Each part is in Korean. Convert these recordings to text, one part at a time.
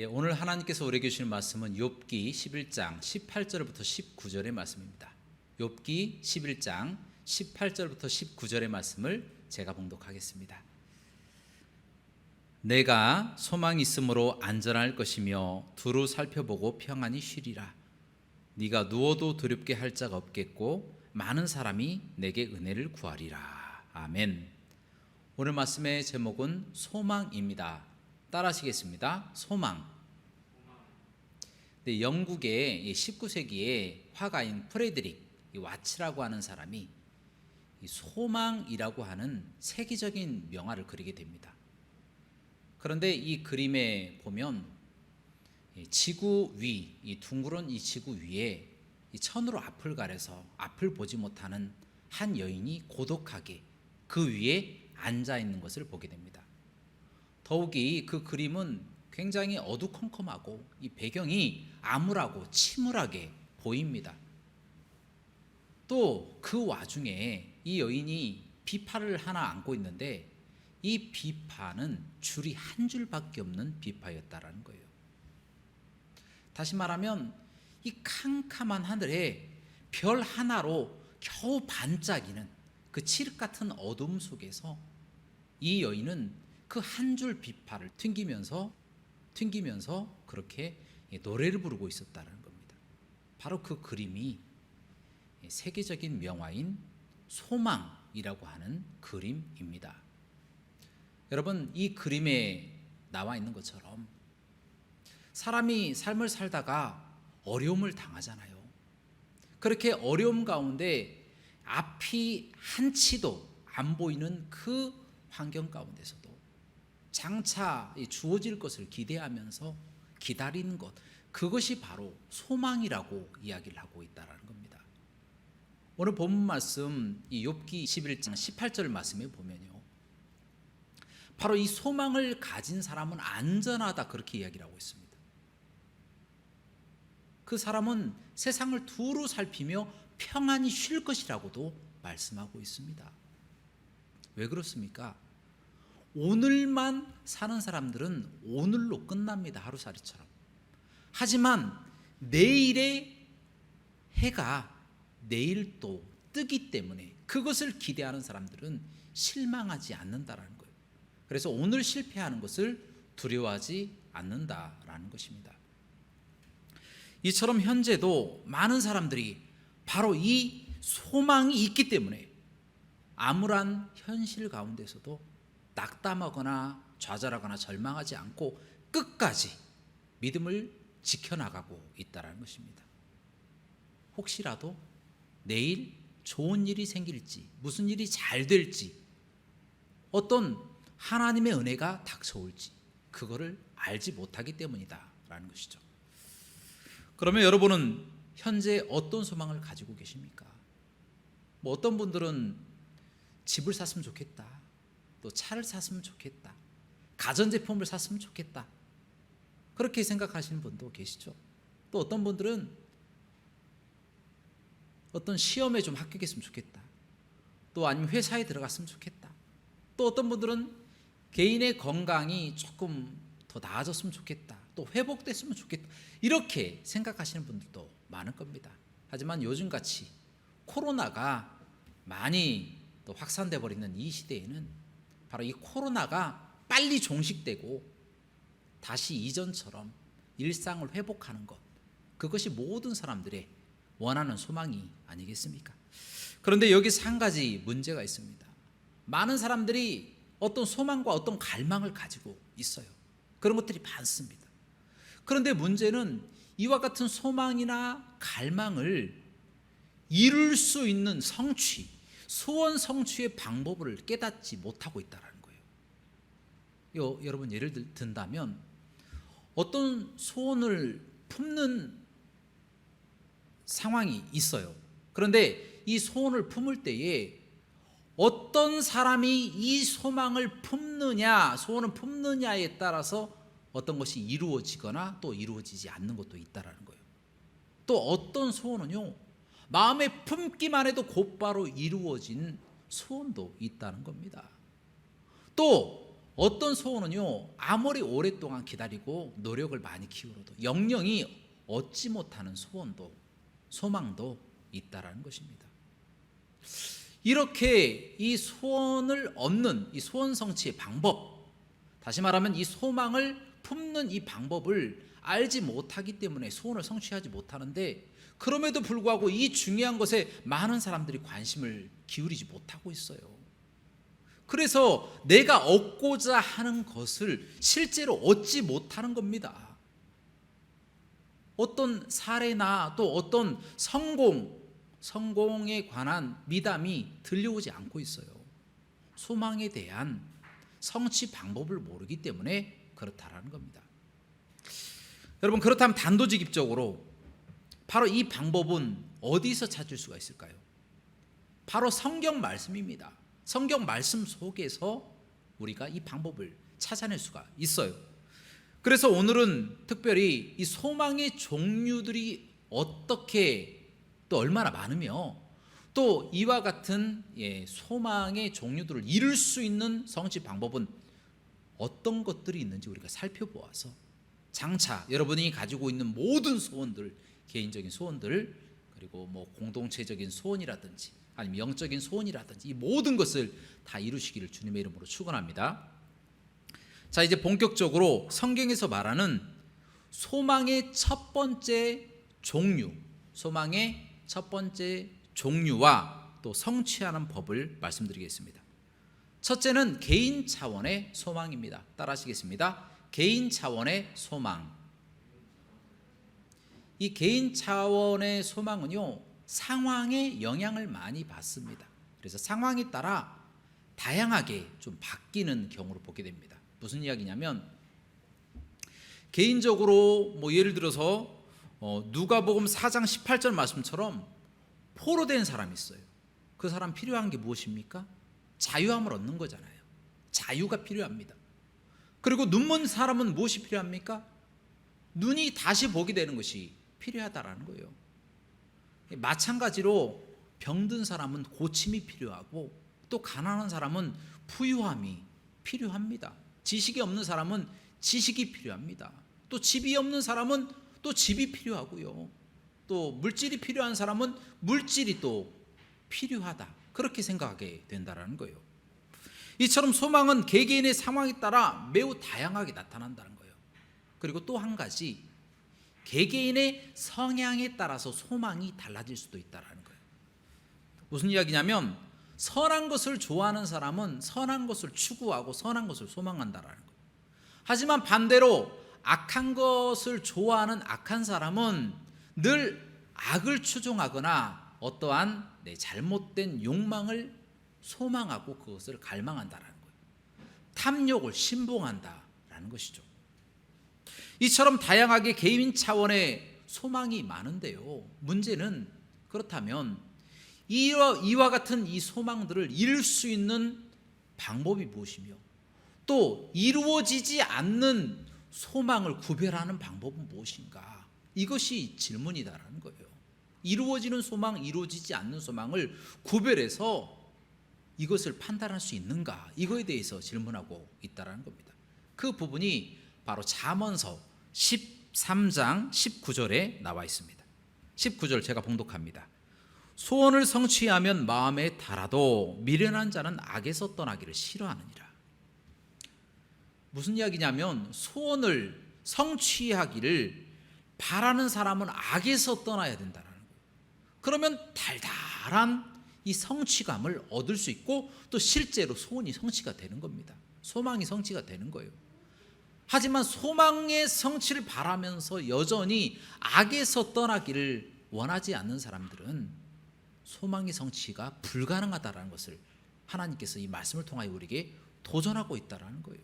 오늘 하나님께서 우리에게 주시는 말씀은 욥기 11장 18절부터 19절의 말씀입니다. 욥기 11장 18절부터 19절의 말씀을 제가 봉독하겠습니다. 내가 소망이 있으므로 안전할 것이며 두루 살펴보고 평안히 쉬리라. 네가 누워도 두렵게 할 자가 없겠고 많은 사람이 내게 은혜를 구하리라. 아멘. 오늘 말씀의 제목은 소망입니다. 따라하시겠습니다. 소망. 영국의 19세기의 화가인 프레드릭 와츠라고 하는 사람이 소망이라고 하는 세계적인 명화를 그리게 됩니다. 그런데 이 그림에 보면 지구 위, 이 둥그런 이 지구 위에 이 천으로 앞을 가려서 앞을 보지 못하는 한 여인이 고독하게 그 위에 앉아 있는 것을 보게 됩니다. 더욱이 그 그림은 굉장히 어두컴컴하고 이 배경이 암울하고 침울하게 보입니다. 또 그 와중에 이 여인이 비파를 하나 안고 있는데 이 비파는 줄이 한 줄밖에 없는 비파였다라는 거예요. 다시 말하면 이 캄캄한 하늘에 별 하나로 겨우 반짝이는 그 칠흑 같은 어둠 속에서 이 여인은 그 한 줄 비파를 튕기면서 그렇게 노래를 부르고 있었다는 겁니다. 바로 그 그림이 세계적인 명화인 소망이라고 하는 그림입니다. 여러분, 이 그림에 나와 있는 것처럼 사람이 삶을 살다가 어려움을 당하잖아요. 그렇게 어려움 가운데 앞이 한치도 안 보이는 그 환경 가운데서도 장차 주어질 것을 기대하면서 기다리는 것, 그것이 바로 소망이라고 이야기를 하고 있다는 겁니다. 오늘 본문 말씀 이 욥기 11장 18절 말씀에 보면요, 바로 이 소망을 가진 사람은 안전하다 그렇게 이야기를 하고 있습니다. 그 사람은 세상을 두루 살피며 평안히 쉴 것이라고도 말씀하고 있습니다. 왜 그렇습니까? 오늘만 사는 사람들은 오늘로 끝납니다. 하루살이처럼. 하지만 내일의 해가 내일 또 뜨기 때문에 그것을 기대하는 사람들은 실망하지 않는다라는 거예요. 그래서 오늘 실패하는 것을 두려워하지 않는다라는 것입니다. 이처럼 현재도 많은 사람들이 바로 이 소망이 있기 때문에 암울한 현실 가운데서도 낙담하거나 좌절하거나 절망하지 않고 끝까지 믿음을 지켜나가고 있다는 것입니다. 혹시라도 내일 좋은 일이 생길지, 무슨 일이 잘 될지, 어떤 하나님의 은혜가 닥쳐올지 그거를 알지 못하기 때문이다 라는 것이죠. 그러면 여러분은 현재 어떤 소망을 가지고 계십니까? 어떤 분들은 집을 샀으면 좋겠다, 또 차를 샀으면 좋겠다, 가전제품을 샀으면 좋겠다, 그렇게 생각하시는 분도 계시죠. 또 어떤 분들은 어떤 시험에 좀 합격했으면 좋겠다, 또 아니면 회사에 들어갔으면 좋겠다, 또 어떤 분들은 개인의 건강이 조금 더 나아졌으면 좋겠다, 또 회복됐으면 좋겠다, 이렇게 생각하시는 분들도 많을 겁니다. 하지만 요즘같이 코로나가 많이 또 확산돼 버리는 이 시대에는 바로 이 코로나가 빨리 종식되고 다시 이전처럼 일상을 회복하는 것, 그것이 모든 사람들의 원하는 소망이 아니겠습니까? 그런데 여기서 한 가지 문제가 있습니다. 많은 사람들이 어떤 소망과 어떤 갈망을 가지고 있어요. 그런 것들이 많습니다. 그런데 문제는 이와 같은 소망이나 갈망을 이룰 수 있는 성취, 소원 성취의 방법을 깨닫지 못하고 있다는 거예요. 여러분, 예를 든다면 어떤 소원을 품는 상황이 있어요. 그런데 이 소원을 품을 때에 어떤 사람이 이 소망을 품느냐, 소원을 품느냐에 따라서 어떤 것이 이루어지거나 또 이루어지지 않는 것도 있다라는 거예요. 또 어떤 소원은요, 마음에 품기만 해도 곧바로 이루어진 소원도 있다는 겁니다. 또 어떤 소원은요, 아무리 오랫동안 기다리고 노력을 많이 기울여도 영영이 얻지 못하는 소원도, 소망도 있다라는 것입니다. 이렇게 이 소원을 얻는 이 소원 성취의 방법, 다시 말하면 이 소망을 품는 이 방법을 알지 못하기 때문에 소원을 성취하지 못하는데, 그럼에도 불구하고 이 중요한 것에 많은 사람들이 관심을 기울이지 못하고 있어요. 그래서 내가 얻고자 하는 것을 실제로 얻지 못하는 겁니다. 어떤 사례나 또 어떤 성공에 관한 미담이 들려오지 않고 있어요. 소망에 대한 성취 방법을 모르기 때문에 그렇다라는 겁니다. 여러분, 그렇다면 단도직입적으로 바로 이 방법은 어디서 찾을 수가 있을까요? 바로 성경 말씀입니다. 성경 말씀 속에서 우리가 이 방법을 찾아낼 수가 있어요. 그래서 오늘은 특별히 이 소망의 종류들이 어떻게 또 얼마나 많으며 또 이와 같은 소망의 종류들을 이룰 수 있는 성취 방법은 어떤 것들이 있는지 우리가 살펴보아서 장차 여러분이 가지고 있는 모든 소원들, 개인적인 소원들, 그리고 뭐 공동체적인 소원이라든지 아니면 영적인 소원이라든지 이 모든 것을 다 이루시기를 주님의 이름으로 축원합니다. 자, 이제 본격적으로 성경에서 말하는 소망의 첫 번째 종류, 소망의 첫 번째 종류와 또 성취하는 법을 말씀드리겠습니다. 첫째는 개인 차원의 소망입니다. 따라하시겠습니다. 개인 차원의 소망. 이 개인 차원의 소망은요, 상황에 영향을 많이 받습니다. 그래서 상황에 따라 다양하게 좀 바뀌는 경우를 보게 됩니다. 무슨 이야기냐면, 개인적으로 뭐 예를 들어서 누가복음 4장 18절 말씀처럼 포로된 사람이 있어요. 그 사람 필요한 게 무엇입니까? 자유함을 얻는 거잖아요. 자유가 필요합니다. 그리고 눈먼 사람은 무엇이 필요합니까? 눈이 다시 보게 되는 것이 필요하다라는 거예요. 마찬가지로 병든 사람은 고침이 필요하고 또 가난한 사람은 부유함이 필요합니다. 지식이 없는 사람은 지식이 필요합니다. 또 집이 없는 사람은 또 집이 필요하고요. 또 물질이 필요한 사람은 물질이 또 필요하다. 그렇게 생각하게 된다는 거예요. 이처럼 소망은 개개인의 상황에 따라 매우 다양하게 나타난다는 거예요. 그리고 또 한 가지, 개개인의 성향에 따라서 소망이 달라질 수도 있다는 거예요. 무슨 이야기냐면, 선한 것을 좋아하는 사람은 선한 것을 추구하고 선한 것을 소망한다는 거예요. 하지만 반대로 악한 것을 좋아하는 악한 사람은 늘 악을 추종하거나 어떠한 잘못된 욕망을 소망하고 그것을 갈망한다는 거예요. 탐욕을 신봉한다라는 것이죠. 이처럼 다양하게 개인 차원의 소망이 많은데요, 문제는 그렇다면 이와 같은 이 소망들을 이룰 수 있는 방법이 무엇이며 또 이루어지지 않는 소망을 구별하는 방법은 무엇인가? 이것이 질문이다라는 거예요. 이루어지는 소망, 이루어지지 않는 소망을 구별해서 이것을 판단할 수 있는가? 이거에 대해서 질문하고 있다는 겁니다. 그 부분이 바로 잠언서 13장 19절에 나와 있습니다. 19절 제가 봉독합니다. 소원을 성취하면 마음에 달아도 미련한 자는 악에서 떠나기를 싫어하느니라. 무슨 이야기냐면, 소원을 성취하기를 바라는 사람은 악에서 떠나야 된다는 거예요. 그러면 달달한 이 성취감을 얻을 수 있고 또 실제로 소원이 성취가 되는 겁니다. 소망이 성취가 되는 거예요. 하지만 소망의 성취를 바라면서 여전히 악에서 떠나기를 원하지 않는 사람들은 소망의 성취가 불가능하다는 것을 하나님께서 이 말씀을 통하여 우리에게 도전하고 있다는 거예요.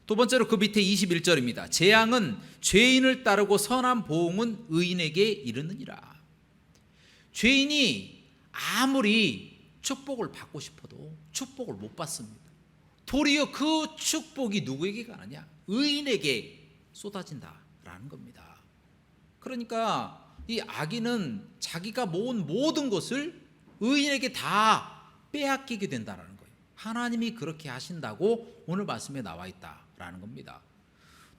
두 번째로 그 밑에 21절입니다. 재앙은 죄인을 따르고 선한 보응은 의인에게 이르느니라. 죄인이 아무리 축복을 받고 싶어도 축복을 못 받습니다. 도리어 그 축복이 누구에게 가느냐? 의인에게 쏟아진다라는 겁니다. 그러니까 이 악인은 자기가 모은 모든 것을 의인에게 다 빼앗기게 된다는 거예요. 하나님이 그렇게 하신다고 오늘 말씀에 나와 있다라는 겁니다.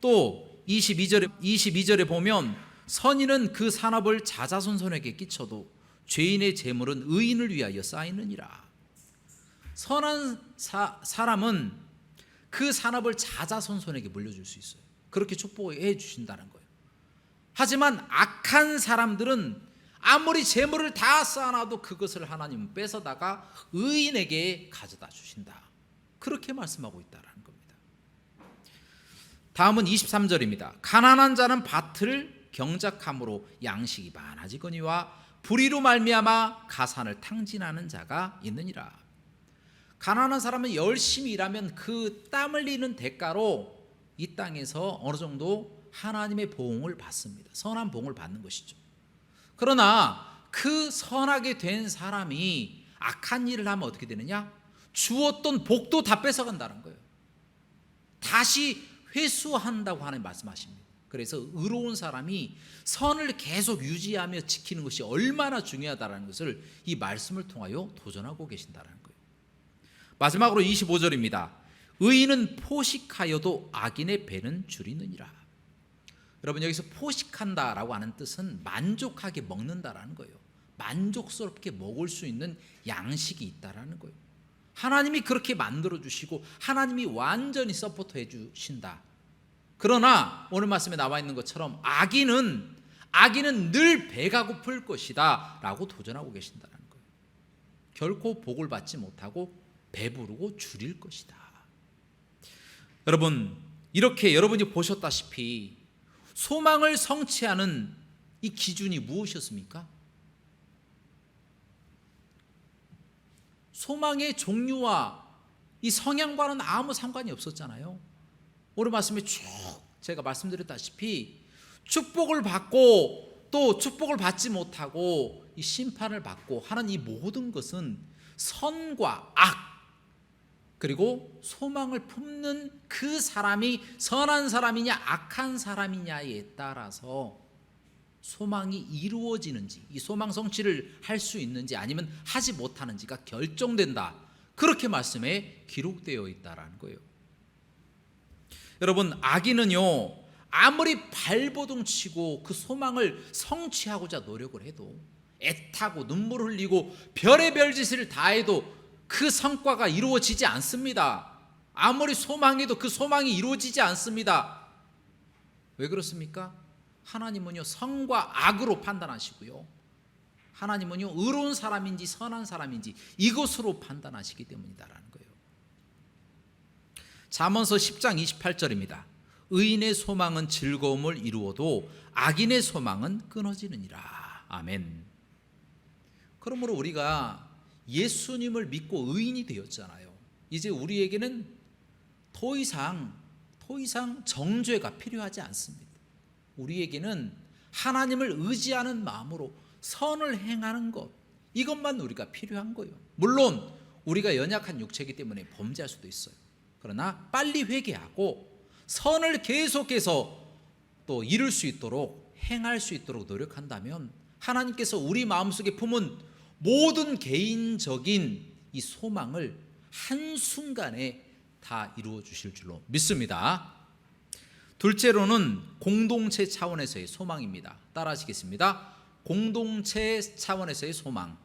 또 22절에 보면 선인은 그 산업을 자자손손에게 끼쳐도 죄인의 재물은 의인을 위하여 쌓이느니라. 선한 사람은 그 산업을 자자손손에게 물려줄 수 있어요. 그렇게 축복해 주신다는 거예요. 하지만 악한 사람들은 아무리 재물을 다 쌓아놔도 그것을 하나님은 뺏어다가 의인에게 가져다 주신다. 그렇게 말씀하고 있다는 겁니다. 다음은 23절입니다. 가난한 자는 밭을 경작함으로 양식이 많아지거니와 불의로 말미암아 가산을 탕진하는 자가 있느니라. 가난한 사람은 열심히 일하면 그 땀 흘리는 대가로 이 땅에서 어느 정도 하나님의 보응을 받습니다. 선한 보응을 받는 것이죠. 그러나 그 선하게 된 사람이 악한 일을 하면 어떻게 되느냐? 주었던 복도 다 뺏어간다는 거예요. 다시 회수한다고 하나님 말씀하십니다. 그래서 의로운 사람이 선을 계속 유지하며 지키는 것이 얼마나 중요하다는 것을 이 말씀을 통하여 도전하고 계신다는 거예요. 마지막으로 25절입니다. 의인은 포식하여도 악인의 배는 줄이느니라. 여러분, 여기서 포식한다라고 하는 뜻은 만족하게 먹는다라는 거예요. 만족스럽게 먹을 수 있는 양식이 있다라는 거예요. 하나님이 그렇게 만들어 주시고 하나님이 완전히 서포트해 주신다. 그러나 오늘 말씀에 나와 있는 것처럼 악인은 늘 배가 고플 것이다 라고 도전하고 계신다는 거예요. 결코 복을 받지 못하고 배부르고 줄일 것이다. 여러분, 이렇게 여러분이 보셨다시피 소망을 성취하는 이 기준이 무엇이었습니까? 소망의 종류와 이 성향과는 아무 상관이 없었잖아요. 오늘 말씀에 쭉 제가 말씀드렸다시피 축복을 받고 또 축복을 받지 못하고 이 심판을 받고 하는 이 모든 것은 선과 악 그리고 소망을 품는 그 사람이 선한 사람이냐 악한 사람이냐에 따라서 소망이 이루어지는지, 이 소망 성취를 할 수 있는지 아니면 하지 못하는지가 결정된다. 그렇게 말씀에 기록되어 있다라는 거예요. 여러분, 악인은요 아무리 발버둥 치고 그 소망을 성취하고자 노력을 해도 애타고 눈물 흘리고 별의별 짓을 다 해도 그 성과가 이루어지지 않습니다. 아무리 소망해도 그 소망이 이루어지지 않습니다. 왜 그렇습니까? 하나님은요 선과 악으로 판단하시고요, 하나님은요 의로운 사람인지 선한 사람인지 이것으로 판단하시기 때문이다라는 거예요. 잠언서 10장 28절입니다. 의인의 소망은 즐거움을 이루어도 악인의 소망은 끊어지느니라. 아멘. 그러므로 우리가 예수님을 믿고 의인이 되었잖아요. 이제 우리에게는 더 이상 정죄가 필요하지 않습니다. 우리에게는 하나님을 의지하는 마음으로 선을 행하는 것, 이것만 우리가 필요한 거예요. 물론 우리가 연약한 육체이기 때문에 범죄할 수도 있어요. 그러나 빨리 회개하고 선을 계속해서 또 이룰 수 있도록 행할 수 있도록 노력한다면 하나님께서 우리 마음속에 품은 모든 개인적인 이 소망을 한순간에 다 이루어 주실 줄로 믿습니다. 둘째로는 공동체 차원에서의 소망입니다. 따라 하시겠습니다. 공동체 차원에서의 소망.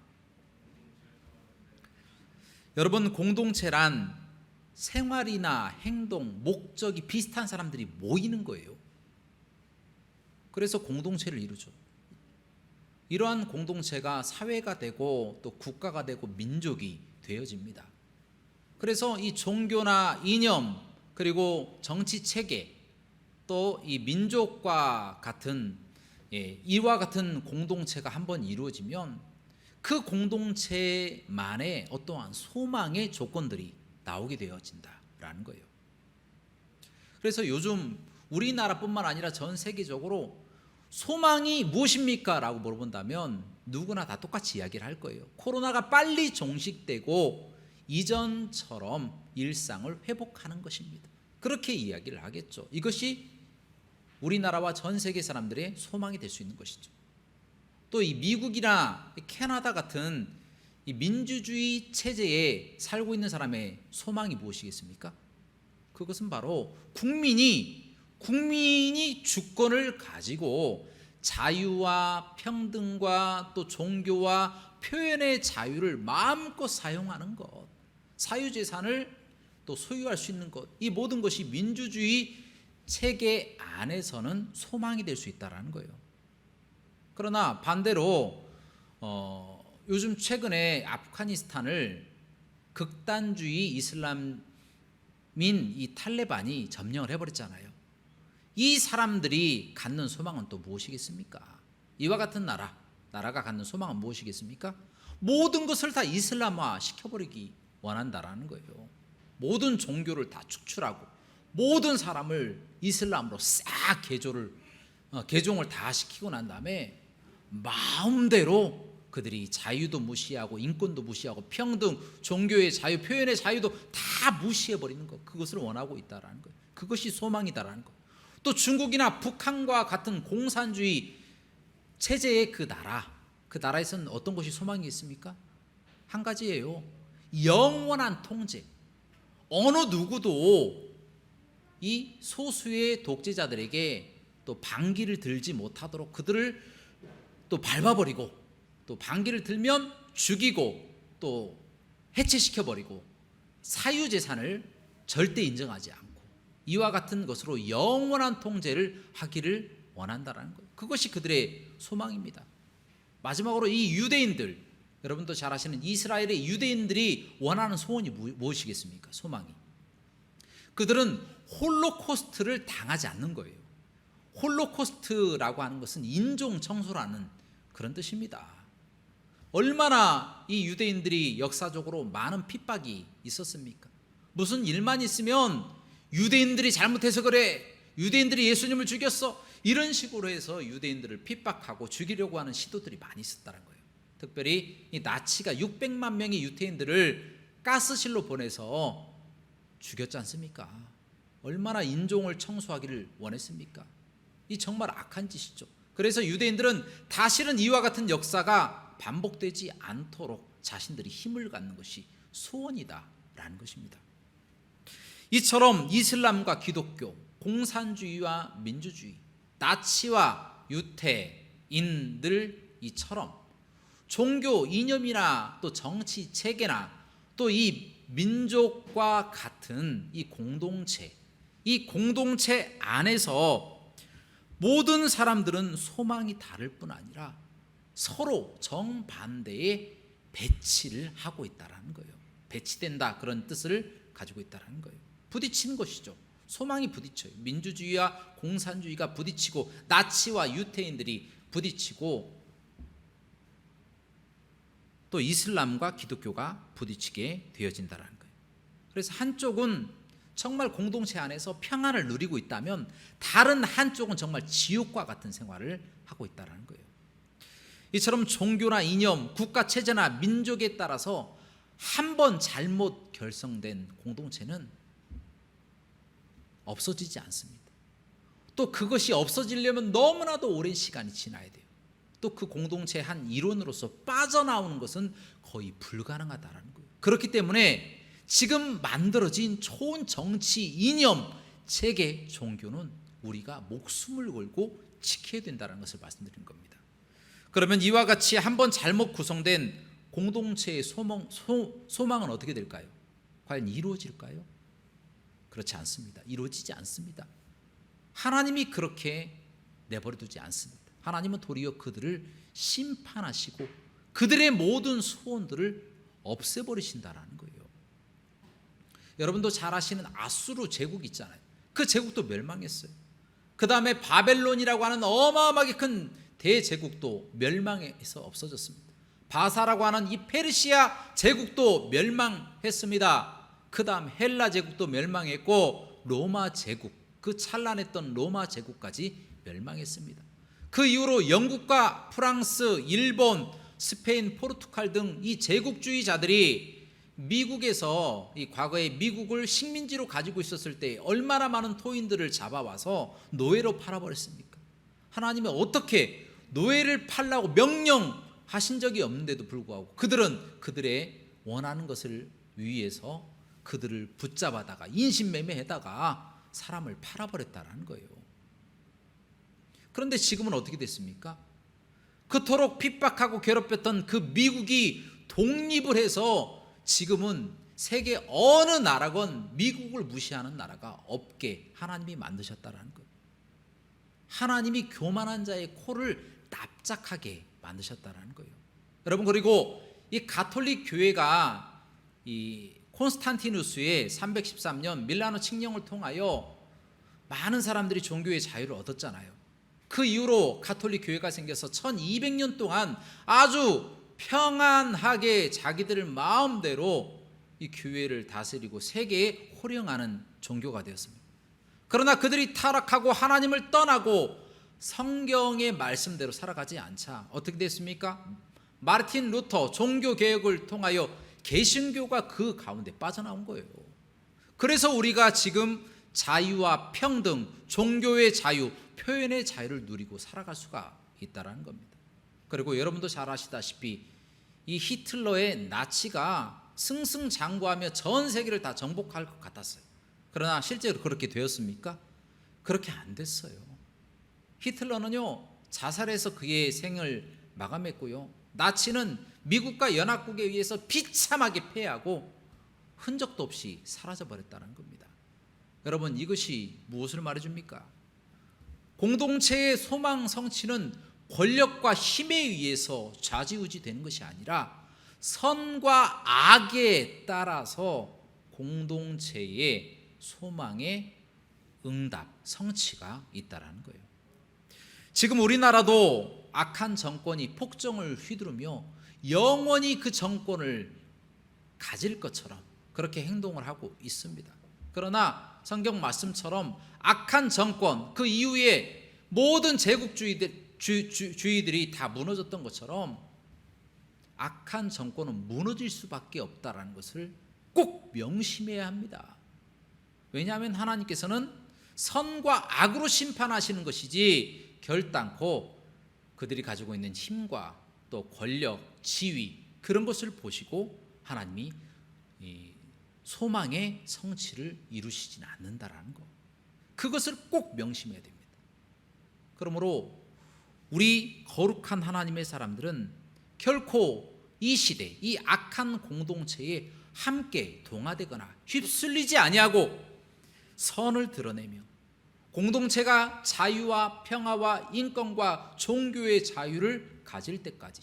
여러분, 공동체란 생활이나 행동, 목적이 비슷한 사람들이 모이는 거예요. 그래서 공동체를 이루죠. 이러한 공동체가 사회가 되고 또 국가가 되고 민족이 되어집니다. 그래서 이 종교나 이념 그리고 정치 체계 또 이 민족과 같은 이와 같은 공동체가 한번 이루어지면 그 공동체만의 어떠한 소망의 조건들이 나오게 되어진다라는 거예요. 그래서 요즘 우리나라뿐만 아니라 전 세계적으로 소망이 무엇입니까? 라고 물어본다면 누구나 다 똑같이 이야기를 할 거예요. 코로나가 빨리 종식되고 이전처럼 일상을 회복하는 것입니다. 그렇게 이야기를 하겠죠. 이것이 우리나라와 전 세계 사람들의 소망이 될 수 있는 것이죠. 또 이 미국이나 캐나다 같은 이 민주주의 체제에 살고 있는 사람의 소망이 무엇이겠습니까? 그것은 바로 국민이 주권을 가지고 자유와 평등과 또 종교와 표현의 자유를 마음껏 사용하는 것, 사유재산을 또 소유할 수 있는 것, 이 모든 것이 민주주의 체계 안에서는 소망이 될 수 있다는 거예요. 그러나 반대로 요즘 최근에 아프가니스탄을 극단주의 이슬람인 이 탈레반이 점령을 해버렸잖아요. 이 사람들이 갖는 소망은 또 무엇이겠습니까? 이와 같은 나라가 갖는 소망은 무엇이겠습니까? 모든 것을 다 이슬람화 시켜버리기 원한다라는 거예요. 모든 종교를 다 축출하고 모든 사람을 이슬람으로 싹 개종을 다 시키고 난 다음에 마음대로 그들이 자유도 무시하고 인권도 무시하고 평등, 종교의 자유, 표현의 자유도 다 무시해버리는 것, 그것을 원하고 있다라는 거예요. 그것이 소망이다라는 거예요. 또 중국이나 북한과 같은 공산주의 체제의 그 나라에서는 어떤 것이 소망이 있습니까? 한 가지예요. 영원한 통제. 어느 누구도 이 소수의 독재자들에게 또 반기를 들지 못하도록 그들을 또 밟아버리고 또 반기를 들면 죽이고 또 해체시켜버리고 사유재산을 절대 인정하지 않고 이와 같은 것으로 영원한 통제를 하기를 원한다는 거예요. 그것이 그들의 소망입니다. 마지막으로 이 유대인들, 여러분도 잘 아시는 이스라엘의 유대인들이 원하는 소원이 무엇이겠습니까? 소망이. 그들은 홀로코스트를 당하지 않는 거예요. 홀로코스트라고 하는 것은 인종 청소라는 그런 뜻입니다. 얼마나 이 유대인들이 역사적으로 많은 핍박이 있었습니까? 무슨 일만 있으면 유대인들이 잘못해서 그래, 유대인들이 예수님을 죽였어, 이런 식으로 해서 유대인들을 핍박하고 죽이려고 하는 시도들이 많이 있었다는 거예요. 특별히 이 나치가 600만 명의 유대인들을 가스실로 보내서 죽였지 않습니까? 얼마나 인종을 청소하기를 원했습니까? 이 정말 악한 짓이죠. 그래서 유대인들은 다시는 이와 같은 역사가 반복되지 않도록 자신들이 힘을 갖는 것이 소원이다라는 것입니다. 이처럼 이슬람과 기독교, 공산주의와 민주주의, 나치와 유태인들 이처럼 종교 이념이나 또 정치 체계나 또 이 민족과 같은 이 공동체 안에서 모든 사람들은 소망이 다를 뿐 아니라 서로 정반대의 배치를 하고 있다는 거예요. 배치된다, 그런 뜻을 가지고 있다는 거예요. 부딪히는 것이죠. 소망이 부딪혀요. 민주주의와 공산주의가 부딪히고 나치와 유태인들이 부딪히고 또 이슬람과 기독교가 부딪히게 되어진다는 거예요. 그래서 한쪽은 정말 공동체 안에서 평안을 누리고 있다면 다른 한쪽은 정말 지옥과 같은 생활을 하고 있다는 거예요. 이처럼 종교나 이념, 국가 체제나 민족에 따라서 한 번 잘못 결성된 공동체는 없어지지 않습니다. 또 그것이 없어지려면 너무나도 오랜 시간이 지나야 돼요. 또 그 공동체의 한 일원으로서 빠져나오는 것은 거의 불가능하다는 거예요. 그렇기 때문에 지금 만들어진 좋은 정치, 이념, 체계, 종교는 우리가 목숨을 걸고 지켜야 된다는 것을 말씀드린 겁니다. 그러면 이와 같이 한번 잘못 구성된 공동체의 소망은 어떻게 될까요? 과연 이루어질까요? 그렇지 않습니다. 이루어지지 않습니다. 하나님이 그렇게 내버려 두지 않습니다. 하나님은 도리어 그들을 심판하시고 그들의 모든 소원들을 없애버리신다라는 거예요. 여러분도 잘 아시는 아수르 제국 있잖아요. 그 제국도 멸망했어요. 그 다음에 바벨론이라고 하는 어마어마하게 큰 대제국도 멸망해서 없어졌습니다. 바사라고 하는 이 페르시아 제국도 멸망했습니다. 그 다음 헬라 제국도 멸망했고 로마 제국, 그 찬란했던 로마 제국까지 멸망했습니다. 그 이후로 영국과 프랑스, 일본, 스페인, 포르투갈 등 이 제국주의자들이 미국에서 이 과거에 미국을 식민지로 가지고 있었을 때 얼마나 많은 토인들을 잡아와서 노예로 팔아버렸습니까? 하나님은 어떻게 노예를 팔라고 명령 하신 적이 없는데도 불구하고 그들은 그들의 원하는 것을 위해서 그들을 붙잡아다가 인신매매에다가 사람을 팔아버렸다는 거예요. 그런데 지금은 어떻게 됐습니까? 그토록 핍박하고 괴롭혔던 그 미국이 독립을 해서 지금은 세계 어느 나라건 미국을 무시하는 나라가 없게 하나님이 만드셨다는 거예요. 하나님이 교만한 자의 코를 납작하게 만드셨다는 거예요. 여러분, 그리고 이 가톨릭 교회가 이 콘스탄티누스의 313년 밀라노 칙령을 통하여 많은 사람들이 종교의 자유를 얻었잖아요. 그 이후로 가톨릭 교회가 생겨서 1200년 동안 아주 평안하게 자기들 마음대로 이 교회를 다스리고 세계에 호령하는 종교가 되었습니다. 그러나 그들이 타락하고 하나님을 떠나고 성경의 말씀대로 살아가지 않자 어떻게 됐습니까? 마르틴 루터 종교개혁을 통하여 개신교가 그 가운데 빠져나온 거예요. 그래서 우리가 지금 자유와 평등, 종교의 자유, 표현의 자유를 누리고 살아갈 수가 있다는 겁니다. 그리고 여러분도 잘 아시다시피 이 히틀러의 나치가 승승장구하며 전 세계를 다 정복할 것 같았어요. 그러나 실제로 그렇게 되었습니까? 그렇게 안 됐어요. 히틀러는요, 자살해서 그의 생을 마감했고요, 나치는 미국과 연합국에 의해서 비참하게 패하고 흔적도 없이 사라져버렸다는 겁니다. 여러분, 이것이 무엇을 말해줍니까? 공동체의 소망 성취는 권력과 힘에 의해서 좌지우지 되는 것이 아니라 선과 악에 따라서 공동체의 소망의 응답, 성취가 있다는 거예요. 지금 우리나라도 악한 정권이 폭정을 휘두르며 영원히 그 정권을 가질 것처럼 그렇게 행동을 하고 있습니다. 그러나 성경 말씀처럼 악한 정권, 그 이후에 모든 제국주의들이 다 무너졌던 것처럼 악한 정권은 무너질 수밖에 없다는 것을 꼭 명심해야 합니다. 왜냐하면 하나님께서는 선과 악으로 심판하시는 것이지 결단코 그들이 가지고 있는 힘과 또 권력, 지위 그런 것을 보시고 하나님이 소망의 성취를 이루시지는 않는다라는 것, 그것을 꼭 명심해야 됩니다. 그러므로 우리 거룩한 하나님의 사람들은 결코 이 시대, 이 악한 공동체에 함께 동화되거나 휩쓸리지 아니하고 선을 드러내며 공동체가 자유와 평화와 인권과 종교의 자유를 가질 때까지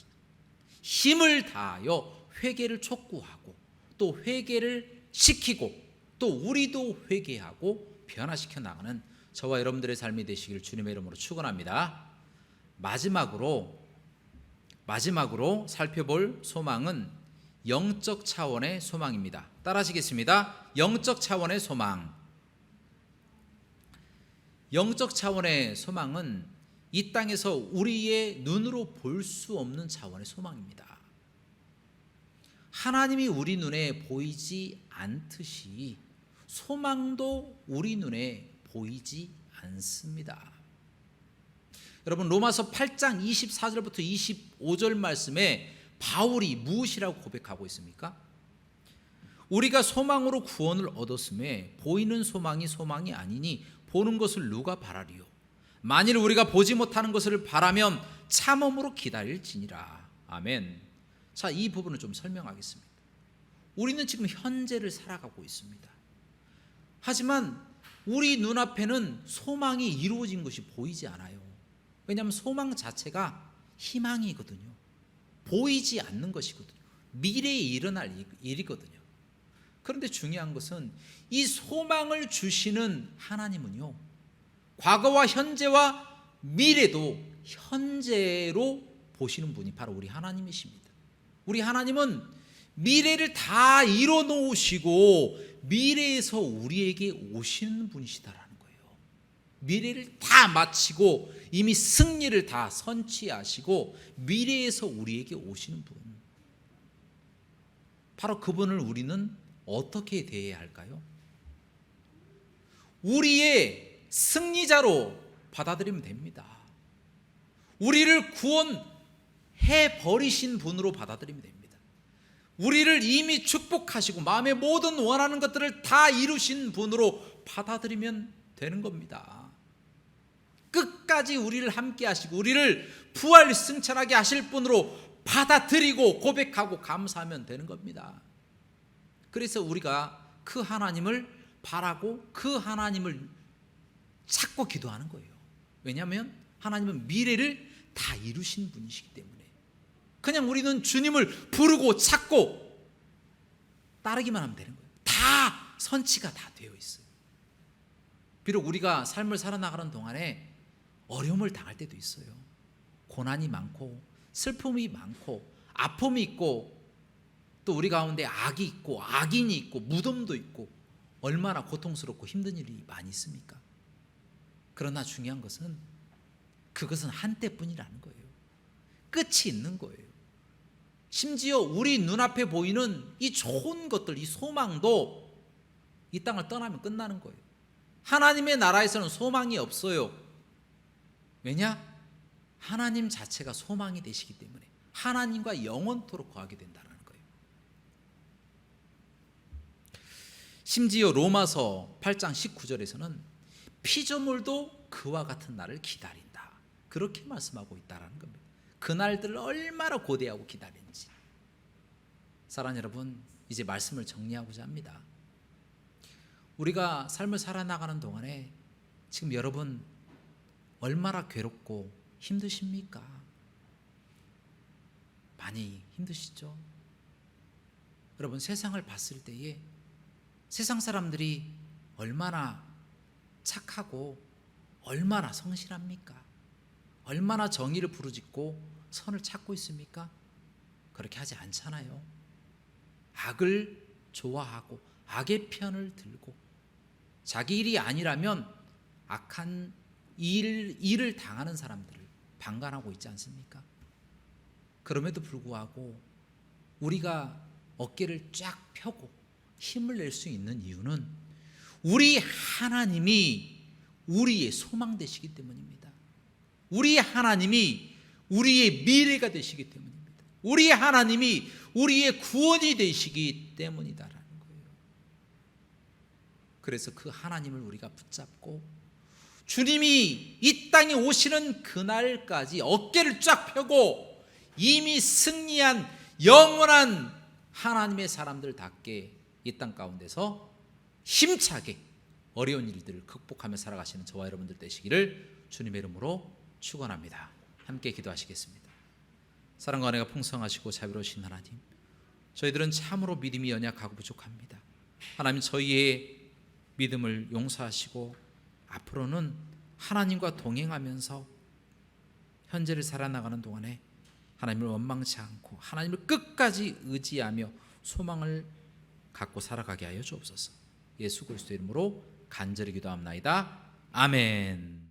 힘을 다하여 회개를 촉구하고 또 회개를 시키고 또 우리도 회개하고 변화시켜 나가는 저와 여러분들의 삶이 되시기를 주님의 이름으로 축원합니다. 마지막으로 살펴볼 소망은 영적 차원의 소망입니다. 따라하시겠습니다. 영적 차원의 소망. 영적 차원의 소망은 이 땅에서 우리의 눈으로 볼 수 없는 차원의 소망입니다. 하나님이 우리 눈에 보이지 않듯이 소망도 우리 눈에 보이지 않습니다. 여러분, 로마서 8장 24절부터 25절 말씀에 바울이 무엇이라고 고백하고 있습니까? 우리가 소망으로 구원을 얻었음에 보이는 소망이 아니니 보는 것을 누가 바라리요? 만일 우리가 보지 못하는 것을 바라면 참음으로 기다릴지니라. 아멘. 자, 이 부분을 좀 설명하겠습니다. 우리는 지금 현재를 살아가고 있습니다. 하지만 우리 눈앞에는 소망이 이루어진 것이 보이지 않아요. 왜냐하면 소망 자체가 희망이거든요. 보이지 않는 것이거든요. 미래에 일어날 일이거든요. 그런데 중요한 것은 이 소망을 주시는 하나님은요, 과거와 현재와 미래도 현재로 보시는 분이 바로 우리 하나님이십니다. 우리 하나님은 미래를 다 이뤄 놓으시고 미래에서 우리에게 오시는 분이시다라는 거예요. 미래를 다 마치고 이미 승리를 다 선취하시고 미래에서 우리에게 오시는 분, 바로 그분을 우리는 어떻게 대해야 할까요? 우리의 승리자로 받아들이면 됩니다. 우리를 해버리신 분으로 받아들이면 됩니다. 우리를 이미 축복하시고 마음의 모든 원하는 것들을 다 이루신 분으로 받아들이면 되는 겁니다. 끝까지 우리를 함께 하시고 우리를 부활 승천하게 하실 분으로 받아들이고 고백하고 감사하면 되는 겁니다. 그래서 우리가 그 하나님을 바라고 그 하나님을 찾고 기도하는 거예요. 왜냐하면 하나님은 미래를 다 이루신 분이시기 때문에. 그냥 우리는 주님을 부르고 찾고 따르기만 하면 되는 거예요. 다 선치가 다 되어 있어요. 비록 우리가 삶을 살아나가는 동안에 어려움을 당할 때도 있어요. 고난이 많고 슬픔이 많고 아픔이 있고 또 우리 가운데 악이 있고 악인이 있고 무덤도 있고 얼마나 고통스럽고 힘든 일이 많이 있습니까? 그러나 중요한 것은 그것은 한때뿐이라는 거예요. 끝이 있는 거예요. 심지어 우리 눈앞에 보이는 이 좋은 것들, 이 소망도 이 땅을 떠나면 끝나는 거예요. 하나님의 나라에서는 소망이 없어요. 왜냐? 하나님 자체가 소망이 되시기 때문에 하나님과 영원토록 거하게 된다는 거예요. 심지어 로마서 8장 19절에서는 피조물도 그와 같은 날을 기다린다, 그렇게 말씀하고 있다는 겁니다. 그 날들을 얼마나 고대하고 기다리는지. 사랑하는 여러분, 이제 말씀을 정리하고자 합니다. 우리가 삶을 살아나가는 동안에 지금 여러분 얼마나 괴롭고 힘드십니까? 많이 힘드시죠? 여러분, 세상을 봤을 때에 세상 사람들이 얼마나 착하고 얼마나 성실합니까? 얼마나 정의를 부르짖고 선을 찾고 있습니까? 그렇게 하지 않잖아요. 악을 좋아하고 악의 편을 들고 자기 일이 아니라면 악한 일을 당하는 사람들을 방관하고 있지 않습니까? 그럼에도 불구하고 우리가 어깨를 쫙 펴고 힘을 낼 수 있는 이유는 우리 하나님이 우리의 소망 되시기 때문입니다. 우리 하나님이 우리의 미래가 되시기 때문입니다. 우리 하나님이 우리의 구원이 되시기 때문이다라는 거예요. 그래서 그 하나님을 우리가 붙잡고 주님이 이 땅에 오시는 그날까지 어깨를 쫙 펴고 이미 승리한 영원한 하나님의 사람들답게 이 땅 가운데서 힘차게 어려운 일들을 극복하며 살아가시는 저와 여러분들 되시기를 주님의 이름으로 축원합니다. 함께 기도하시겠습니다. 사랑과 은혜가 풍성하시고 자비로우신 하나님, 저희들은 참으로 믿음이 연약하고 부족합니다. 하나님, 저희의 믿음을 용서하시고 앞으로는 하나님과 동행하면서 현재를 살아나가는 동안에 하나님을 원망치 않고 하나님을 끝까지 의지하며 소망을 갖고 살아가게 하여 주옵소서. 예수 그리스도의 이름으로 간절히 기도합나이다. 아멘.